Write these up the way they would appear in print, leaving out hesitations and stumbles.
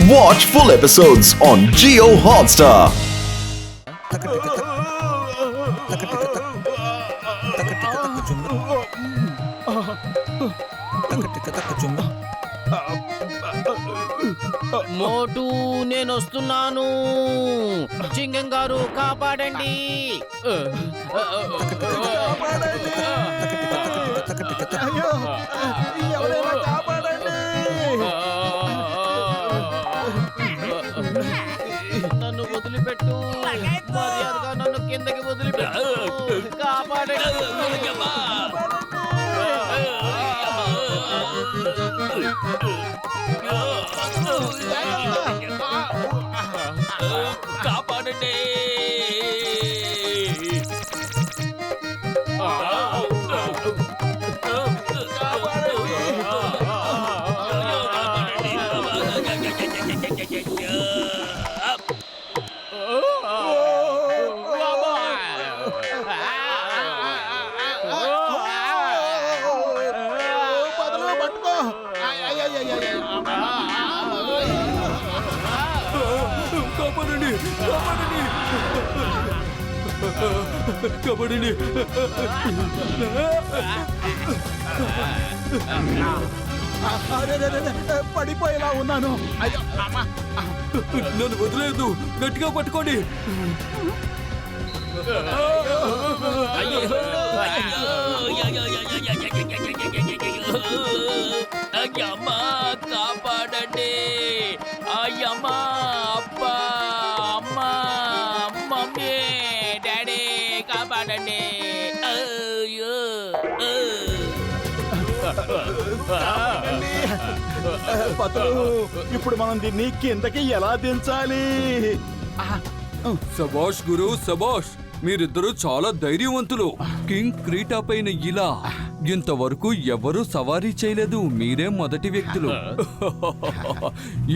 Watch full episodes on Jio Hotstar. మోటు నేను వస్తున్నాను. చింగం గారు కాపాడండి. నన్ను వదిలిపెట్టు. మర్యాదగా నన్ను కిందకి వదిలిపెట్టు. కాపాడండి. కాపాడండి. కబడ్డీ పడిపోయేలా ఉన్నాను. నన్ను వదిలేదు, గట్టిగా పట్టుకోండి. అయ్యమ్మా కాపాడండి. అయ్యమ్మా అబ్బా అమ్మా మమ్మీ డాడీ కాపాడండి. పతులు, ఇప్పుడు మనం దీన్ని కిందకి ఎలా దించాలి? సబాష్ గురు, సబాష్. మీరిద్దరూ చాలా ధైర్యవంతులు. కింగ్ క్రీటా పైన ఇలా ఇంతవరకు ఎవరూ సవారీ చేయలేదు. మీరే మొదటి వ్యక్తులు.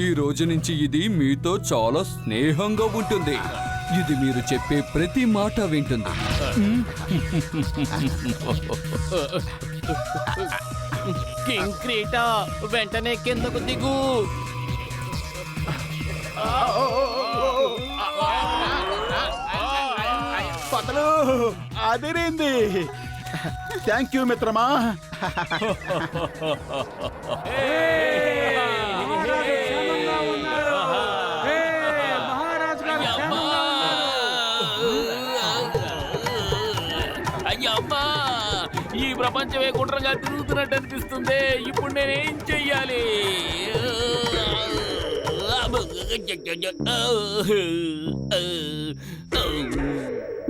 ఈ రోజు నుంచి ఇది మీతో చాలా స్నేహంగా ఉంటుంది. ఇది మీరు చెప్పే ప్రతి మాట వింటుంది. కింగ్ క్రీటా వెంటనే కిందకు దిగు. పతులు అదిరింది. థ్యాంక్ యూ మిత్రమా. అయ్యమ్మా ఈ ప్రపంచమే గుండ్రంగా తిరుగుతున్నట్టు అనిపిస్తుంది. ఇప్పుడు నేనేం చెయ్యాలి?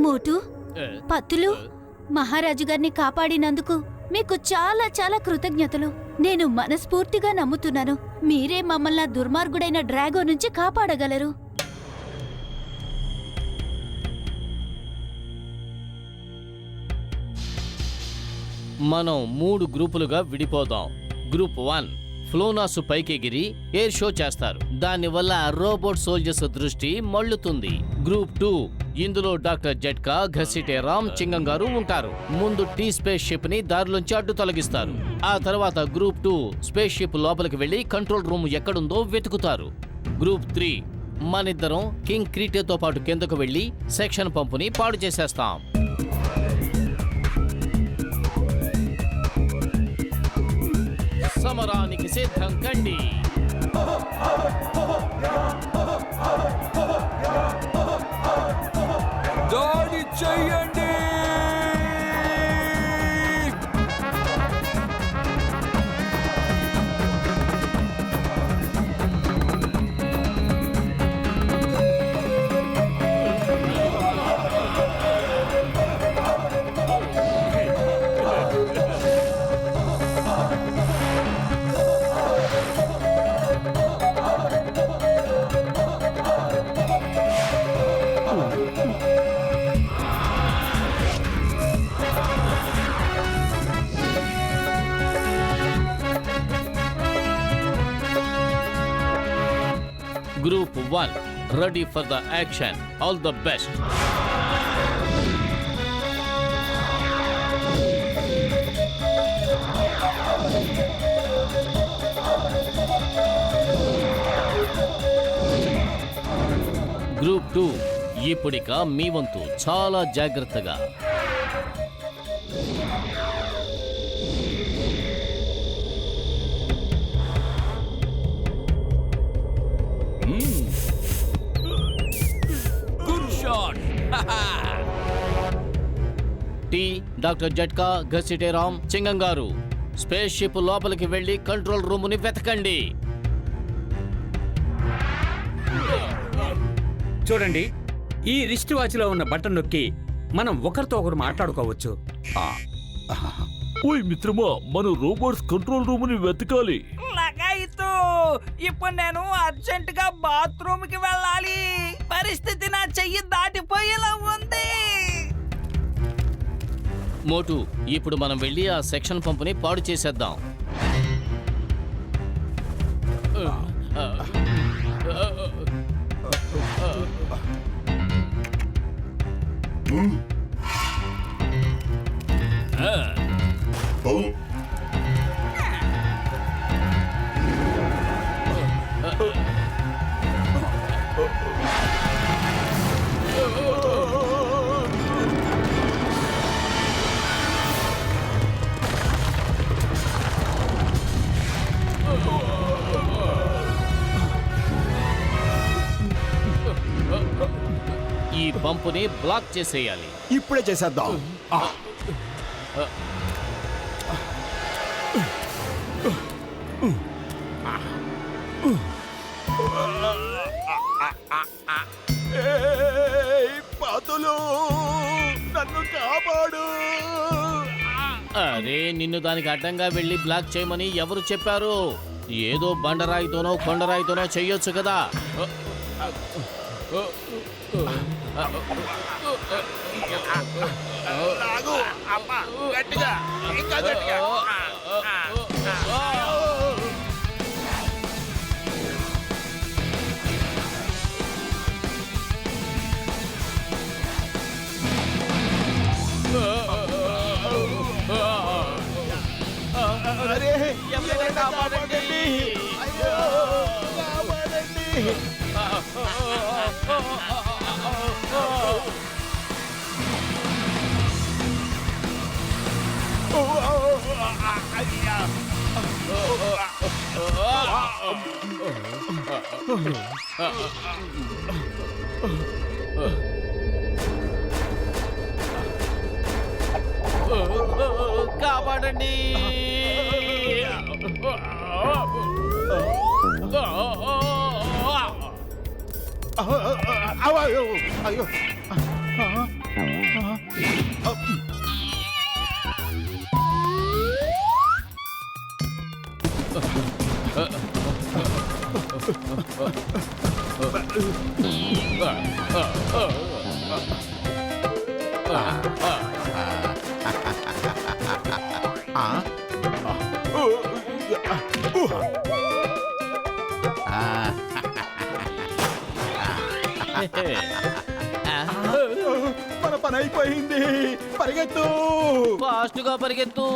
మోటు, పత్తులు, మహారాజు గారిని కాపాడినందుకు మీకు చాలా చాలా కృతజ్ఞతలు. నేను మనస్ఫూర్తిగా నమ్ముతున్నాను మీరే మమ్మల్ని దుర్మార్గుడైన డ్రాగో నుంచి కాపాడగలరు. మనం 3 గ్రూపులుగా విడిపోదాం. గ్రూప్ 1 ఫ్లోనాసు పైకెగిరి ఎయిర్ షో చేస్తారు. దానివల్ల రోబోట్ సోల్జర్స్ దృష్టి మళ్ళుతుంది. గ్రూప్ 2 ఇందులో డాక్టర్ జట్కా, ఘసిటే రామ్, చింగం గారు ఉంటారు. ముందు టీ స్పేస్ షిప్ ని దారిలోంచి అడ్డు తొలగిస్తారు. ఆ తర్వాత గ్రూప్ 2 స్పేస్ షిప్ లోపలికి వెళ్లి కంట్రోల్ రూమ్ ఎక్కడుందో వెతుకుతారు. గ్రూప్ 3 మనిద్దరం కింగ్ క్రీటేతో పాటు కిందకు వెళ్లి సెక్షన్ పంపుని పాడు చేసేస్తాం. సమరానికి సిద్ధం కండి. దాడి చెయ్యండి. Group 1, ready for the action. All the best. Group 2 ఇప్పుడిక మీ వంతు. చాలా జాగ్రత్తగా. Good shot. టీ, డాక్టర్ జట్కా, ఘసిటేరామ్, చింగం గారు స్పేస్ షిప్ లోపలికి వెళ్లి కంట్రోల్ రూముని వెతకండి. చూడండి, ఈ రిస్ట్ వాచ్ లో ఉన్న బటన్ నొక్కి మనం ఒకరితో ఒకరు మాట్లాడుకోవచ్చు. ఓయ్ మిత్రమా, మనం రోబోట్స్ కంట్రోల్ రూమ్ ని వెతకాలి. లగాయితూ ఇప్పుడు నేను అర్జెంట్ గా బాత్రూమ్ కి వెళ్ళాలి. పరిస్థితి నా చెయ్యి దాటిపోయేలా ఉంది. మోటు, ఇప్పుడు మనం వెళ్ళి ఆ సెక్షన్ పంపుని పాడు చేసేద్దాం. ఈ పంపుని బ్లాక్ చేసేయాలి. ఇప్పుడే చేసేద్దాం. పాతులు, నన్ను కాపాడు. అరే, నిన్ను దానికి అడ్డంగా వెళ్ళి బ్లాక్ చేయమని ఎవరు చెప్పారు? ఏదో బండరాయితోనో కొండరాయితోనో చెయ్యొచ్చు కదా. అరే, ఎవరైనా కాపాడండి. అయ్యో, కాపాడండి. కాపాడండి. అయ్యో, అయ్యో. మన పని అయిపోయింది. పరిగెత్తు, ఫాస్ట్గా పరిగెత్తు.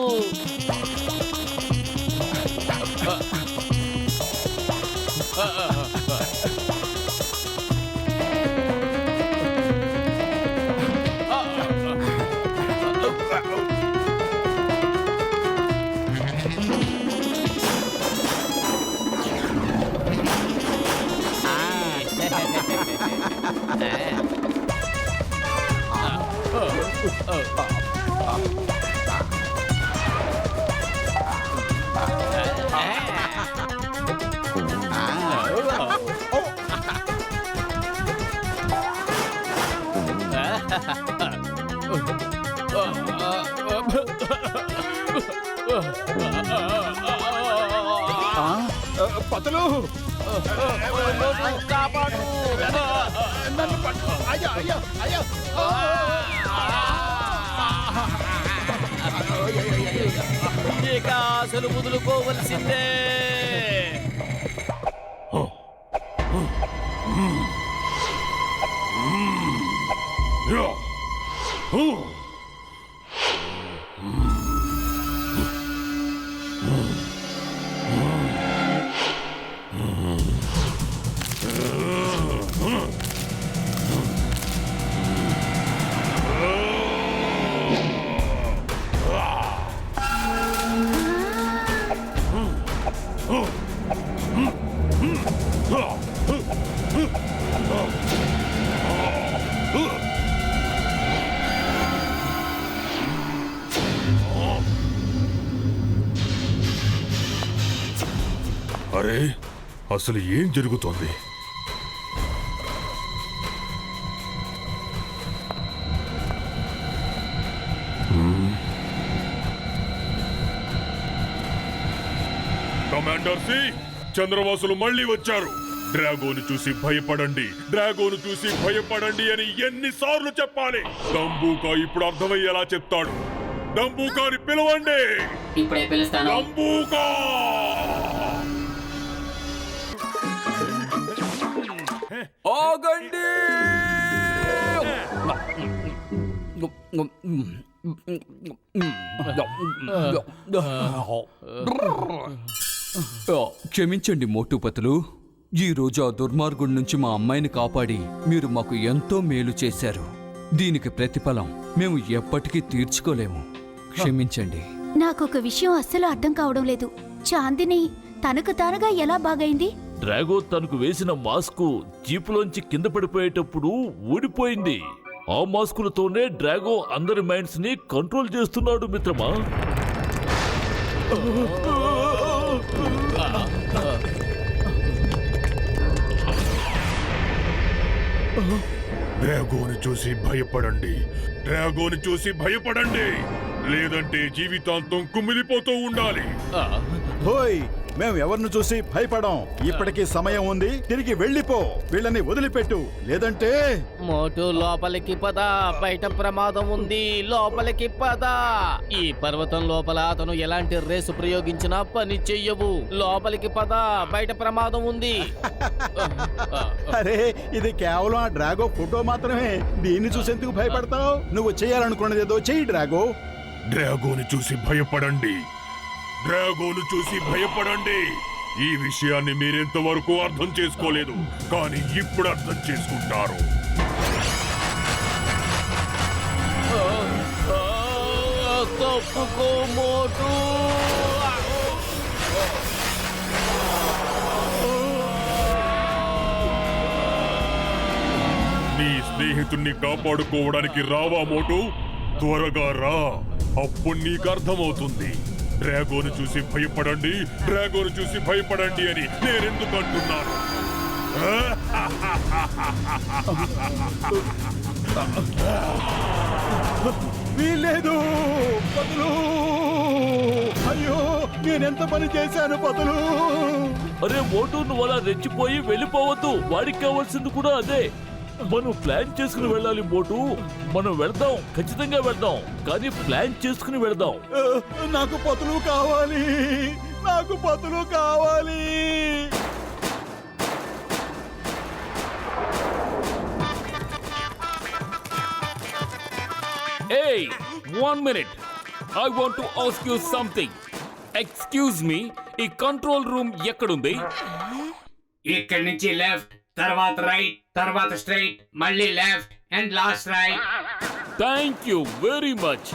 పతులు, కాపాడు. నన్ను పట్టు. అయ్యో, అయ్యో, అయ్యో. ఇక అసలు వదులుకోవలసిందే. అరే అసలు ఏం జరుగుతోంది? కమాండర్ సి, చంద్రవాసులు మళ్ళీ వచ్చారు. డ్రాగోను చూసి భయపడండి, డ్రాగోను చూసి భయపడండి అని ఎన్నిసార్లు చెప్పాలి? డంబూకా ఇప్పుడు అర్థమయ్యేలా చెప్తాడు. డంబూకాని పిలవండి. ఇప్పుడే పిలుస్తాను. డంబూకా! ఆగండి! క్షమించండి మోటుపతులు. ఈ రోజు ఆ దుర్మార్గుడి నుంచి మా అమ్మాయిని కాపాడి మీరు మాకు ఎంతో మేలు చేశారు. దీనికి ప్రతిఫలం మేము ఎప్పటికీ తీర్చుకోలేము. క్షమించండి. నాకొక విషయం అస్సలు అర్థం కావడం లేదు. చాందిని తనకు తానుగా ఎలా బాగైంది? డ్రాగో తనకు వేసిన మాస్కు జీపులోంచి కింద పడిపోయేటప్పుడు ఊడిపోయింది. ఆ మాస్కులతోనే డ్రాగో అందరి మైండ్స్ ని కంట్రోల్ చేస్తున్నాడు మిత్రమా. డ్రాగోను చూసి భయపడండి, డ్రాగోను చూసి భయపడండి, లేదంటే జీవితాంతం కుమిలిపోతూ ఉండాలి. హోయ్, మేము ఎవరిని చూసి భయపడం. ఇప్పటికీ సమయం ఉంది, తిరిగి వెళ్ళిపో. వీళ్ళని వదిలిపెట్టు, లేదంటే మోటు లోపలికి పద, బయట ప్రమాదం ఉంది. లోపలికి పద. ఈ పర్వతం లోపల అతను ఎలాంటి రేసు ప్రయోగించినా పని చెయ్యవు. లోపలికి పద, బయట ప్రమాదం ఉంది. అరే ఇది కేవలం ఆ డ్రాగో ఫోటో మాత్రమే. దీన్ని చూసేందుకు భయపడతావు? నువ్వు చేయాలనుకున్నది ఏదో చెయ్యి డ్రాగో. డ్రాగోను చూసి భయపడండి, డ్రాగోను చూసి భయపడండి. ఈ విషయాన్ని మీరెంతవరకు అర్థం చేసుకోలేదు, కానీ ఇప్పుడు అర్థం చేసుకుంటారు. తప్పుకో మోటు. నీ స్నేహితుణ్ణి కాపాడుకోవడానికి రావా మోటు? త్వరగా రా, అప్పుడు నీకు అర్థమవుతుంది. డ్రాగోను చూసి భయపడండి, డ్రాగోను చూసి భయపడండి అని నేనెందుకు అంటున్నాను? వీల్లేదు పతులు. అయ్యో నేనెంత పని చేశాను పతులు. అరే మోటు, నువ్వు అలా రెచ్చిపోయి వెళ్ళిపోవద్దు. వాడికి కావాల్సింది కూడా అదే. మనం ప్లాన్ చేసుకుని వెళ్ళాలి మోటు. మనం వెళ్దాం, ఖచ్చితంగా వెళ్దాం, కానీ ప్లాన్ చేసుకుని వెళ్దాం. నాకు పతులు కావాలి, నాకు పతులు కావాలి. Hey, 1 minute. I want to ask you something. Excuse me, ఈ కంట్రోల్ రూమ్ ఎక్కడుంది? ఇక్కడి నుంచి లెఫ్ట్, తర్వాత రైట్, తర్వాత స్ట్రైట్, మళ్ళీ left and last right. Thank you very much.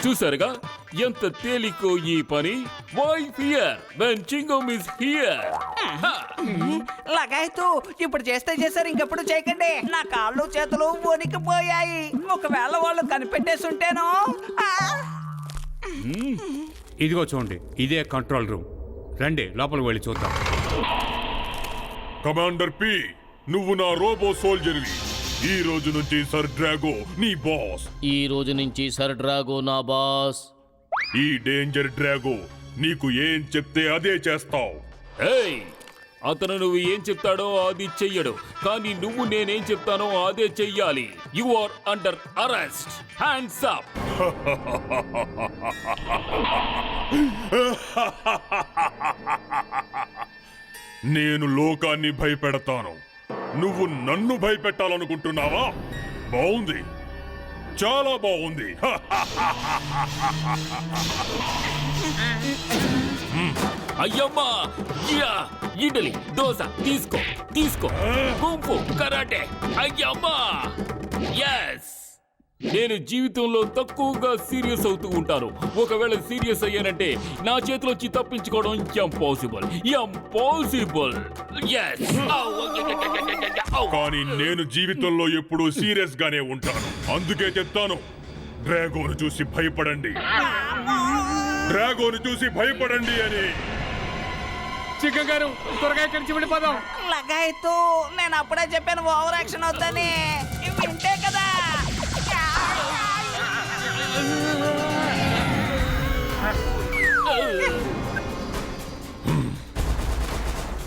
చూసారుగా ఎంత తేలికో ఈ పని. Why fear when chewing gum is here. లగాయతూ ఇప్పుడు చేశారు, ఇంకెప్పుడు చేయకండి. నా కాళ్ళు చేతులు వణికిపోయాయి. ఒకవేళ వాళ్ళు కనిపెట్టేసుంటేనో. ఇదిగో చూడండి, ఇదే కంట్రోల్ రూమ్. రండి లోపలికి వెళ్ళి చూద్దాం. కమాండర్ పి, నువ్వు నా రోబో సోల్జర్వి. ఈ రోజు నుంచి సర్ డ్రాగో నీ బాస్. ఈ రోజు నుంచి సర్ డ్రాగో నా బాస్. ఈ డేంజర్ డ్రాగో నీకు ఏం చెప్తే అదే చేస్తావు. ఏయ్, అతను నువ్వు ఏం చెప్తాడో అది చెయ్యడు, కానీ నువ్వు నేనేం చెప్తానో అదే చెయ్యాలి. You are under arrest. Hands up. నేను లోకాన్ని భయపెడతాను, నువ్వు నన్ను భయపెట్టాలనుకుంటున్నావా? బాగుంది, చాలా బాగుంది. అయ్యమ్మా, యా, ఇడ్లీ దోశ తీసుకో తీసుకో. Kung fu karate. అయ్యమ్మా, ఎస్. నేను జీవితంలో తక్కువగా సీరియస్ అవుతూ ఉంటాను. ఒకవేళ సీరియస్ అయ్యానంటే నా చేతిలోంచి తప్పించుకోవడం ఇంపాసిబుల్. కానీ నేను జీవితంలో ఎప్పుడూ సీరియస్ గానే ఉంటాను. అందుకే చెప్తాను, డ్రాగోను చూసి భయపడండి, డ్రాగోను చూసి భయపడండి అని. చికెన్ గారు త్వరగా ఇక్కడి నుంచి వెళ్ళిపోదాం. లగాయతూ నేను అప్పుడే చెప్పాను ఓవర్ యాక్షన్ అవుతాని. వింటే కదా.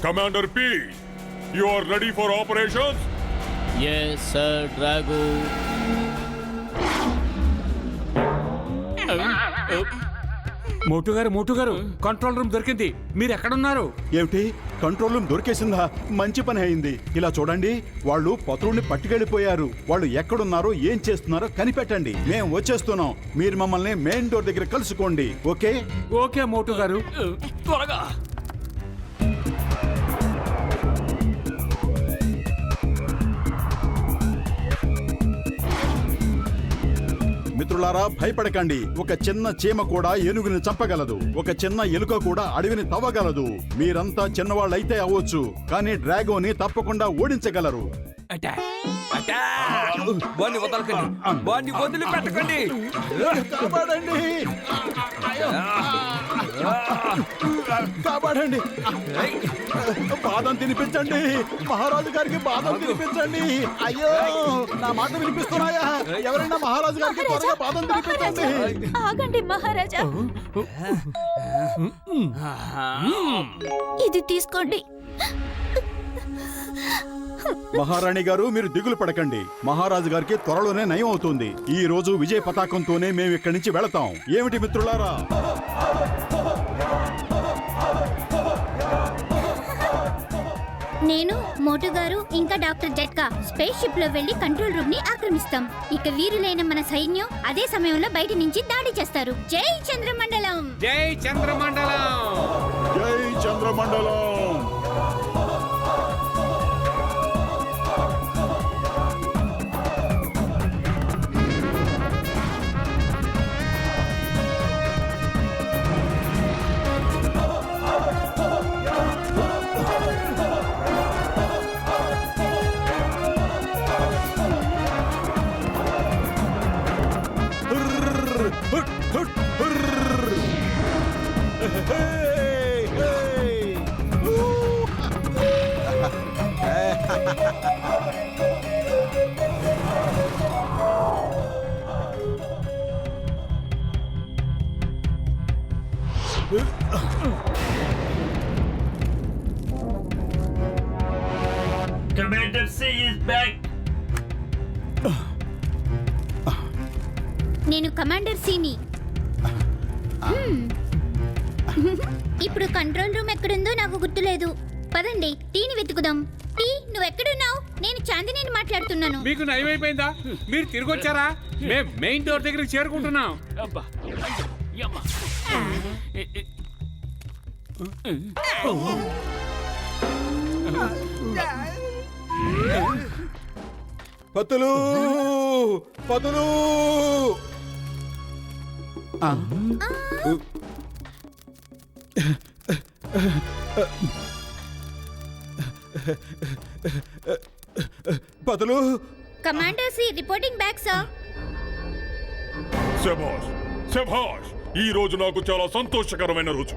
Commander P, you are ready for operations? Yes sir Drago. Motu గారు కంట్రోల్ రూమ్ దొరికింది. మీరు ఎక్కడున్నారు? ఏమిటి, కంట్రోల్ రూమ్ దొరికేసిందా? మంచి పని అయింది. ఇలా చూడండి, వాళ్ళు పత్రుడిని పట్టుకెళ్ళిపోయారు. వాళ్ళు ఎక్కడున్నారో ఏం చేస్తున్నారో కనిపెట్టండి. మేము వచ్చేస్తున్నాం. మీరు మమ్మల్ని మెయిన్ డోర్ దగ్గర కలుసుకోండి. ఓకే? ఓకే మోటు గారు. త్వరగా. మిత్రులారా, భయపడకండి. ఒక చిన్న చీమ కూడా ఏనుగుని చంపగలదు. ఒక చిన్న ఎలుక కూడా అడవిని తవ్వగలదు. మీరంతా చిన్నవాళ్ళైతే అవ్వచ్చు, కానీ డ్రాగోని తప్పకుండా ఓడించగలరు. వాడిని వదలకండి, వాడిని వదిలిపెట్టకండి. కాపాడండి, కాపాడండి. బాదం తినిపించండి, మహారాజు గారికి బాదం తినిపించండి. అయ్యో, నా మాట వినిపిస్తున్నాయా? ఎవరైనా మహారాజు గారికి త్వరగా బాదం తినిపించండి. ఆగండి మహారాజా, ఇది తీసుకోండి. మహారాణి గారు, మీరు దిగులు పడకండి. మహారాజు గారికి త్వరలోనే నయం అవుతుంది. ఈ రోజు విజయ పతాకంతోనే మేము ఇక్కడి నుంచి వెళతాం. ఏమిటి మిత్రులారా? నేను, మోటు గారు ఇంకా డాక్టర్ జట్కా స్పేస్ షిప్ లో వెళ్లి కంట్రోల్ రూమ్ ని ఆక్రమిస్తాం. ఇక వీరులైన మన సైన్యం అదే సమయంలో బయట నుంచి దాడి చేస్తారు. జై చంద్రమండలం! జై చంద్రమండలం! జై చంద్రమండలం! Commander C is back. నేను కమాండర్ సీని. ఇప్పుడు కంట్రోల్ రూమ్ ఎక్కడుందో నాకు గుర్తులేదు. పదండి, టీని వెతుకుదాం. టీ, నువ్వు ఎక్కడున్నావు? నేను చాందిని మాట్లాడుతున్నాను. మీకు నయం అయిపోయిందా? మీరు తిరిగి వచ్చారా? మేము మెయిన్ డోర్ దగ్గరికి చేరుకుంటున్నాం. అబ్బా, యమ్మ. పతులు, పతులు. పతులు. Commander C reporting back sir. శభాష్, శభాష్. ఈ రోజు నాకు చాలా సంతోషకరమైన రోజు.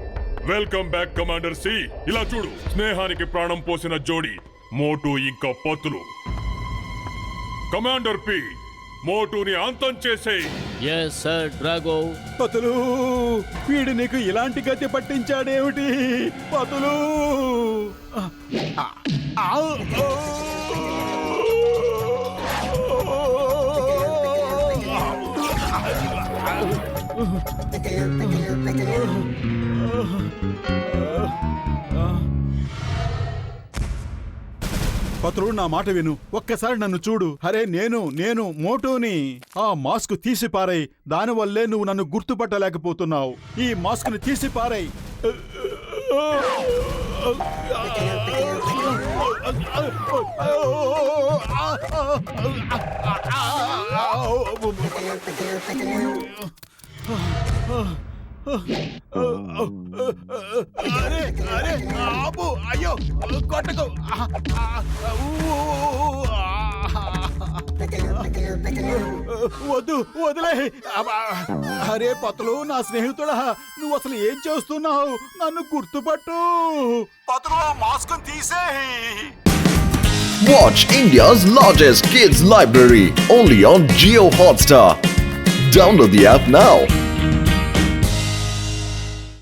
Welcome back commander C. ఇలా చూడు, స్నేహానికి ప్రాణం పోసిన జోడి మోటు ఇంకా పతులు. కమాండర్ పి, మోటుని అంతం చేసేయ్. Yes sir డ్రాగో. పతులు, వీడు నీకు ఇలాంటి గతి పట్టించాడేమిటి? పతులు. పత్రు, నా మాట విను. ఒక్కసారి నన్ను చూడు. అరే, నేను మోటోని. ఆ మాస్క్ తీసి పారాయి. దానివల్లే నువ్వు నన్ను గుర్తుపట్టలేకపోతున్నావు. ఈ మాస్క్ ని తీసి పారాయి. అరే అరే ఆపు అయ్యో కొట్టకు వద్దు వదిలే అరే పతులు నా స్నేహితుడా నువ్వు అసలు ఏం చేస్తున్నావు నన్ను గుర్తుపట్టు పతులు mask తీసేయ్ Watch India's largest kids library only on Jio Hotstar. Download the app now.